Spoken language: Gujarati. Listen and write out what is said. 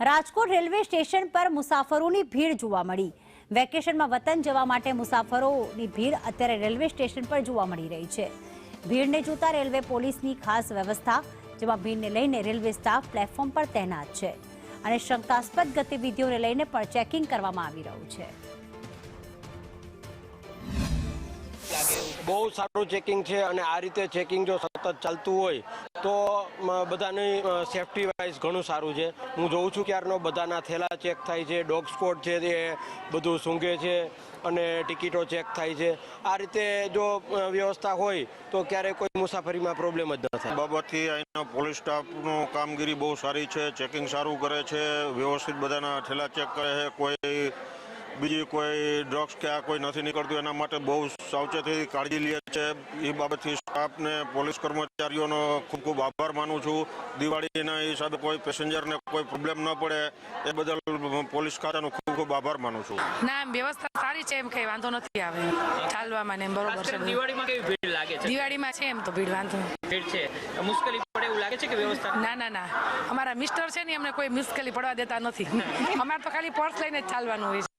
રાજકોટ રેલવે સ્ટેશન પર મુસાફરોની ભીડ જોવા મળી। વેકેશનમાં વતન જવા માટે મુસાફરોની ભીડ અત્યારે રેલવે સ્ટેશન પર જોવા મળી રહી છે। ભીડને જોતા રેલવે પોલીસની ખાસ વ્યવસ્થા, જેમાં ભીડને લઈને રેલવે સ્ટાફ પ્લેટફોર્મ પર તૈનાત છે અને શંકાસ્પદ ગતિવિધિઓને લઈને પણ ચેકિંગ કરવામાં આવી રહ્યું છે। બહુ સારું ચેકિંગ છે અને આ રીતે ચેકિંગ જો સતત ચાલતું હોય તો બધાની સેફટી વાઇઝ ઘણું સારું છે। હું જોઉં છું ક્યારનો બધાના થેલા ચેક થાય છે, ડોગ સ્કોડ છે એ બધું સૂંઘે છે અને ટિકિટો ચેક થાય છે। આ રીતે જો વ્યવસ્થા હોય તો ક્યારેય કોઈ મુસાફરીમાં પ્રોબ્લેમ જ ન થાય। બાબતથી અહીંના પોલીસ સ્ટાફનું કામગીરી બહુ સારી છે, ચેકિંગ સારું કરે છે, વ્યવસ્થિત બધાના થેલા ચેક કરે છે, કોઈ બીજી કોઈ ડ્રગ્સ કે આ કોઈ નથી નીકળતું એના માટે બહુ સાવચેતી કાળજી લે છે। એ બાબતથી સ્ટાફને પોલીસ કર્મચારીઓનો ખૂબ ખૂબ આભાર માનું છું। દિવાળીના હિસાબે કોઈ પેસેન્જરને કોઈ પ્રોબ્લેમ ન પડે એ બદલ પોલીસ ખાતાનો ખૂબ ખૂબ આભાર માનું છું। ના, એમ વ્યવસ્થા સારી છે, એમ કઈ વાંધો નથી આવે ચાલવામાં ને એમ બરોબર છે। દિવાળીમાં કેવી ભીડ લાગે છે? દિવાળીમાં છે એમ તો ભીડ વાંધો ભીડ છે, મુશ્કેલી પડે એવું લાગે છે કે વ્યવસ્થા? ના ના ના, અમારા મિસ્ટર છે ને અમને કોઈ મુશ્કેલી પડવા દેતા નથી। અમારે તો ખાલી પર્સ લઈને જ ચાલવાનું હોય છે।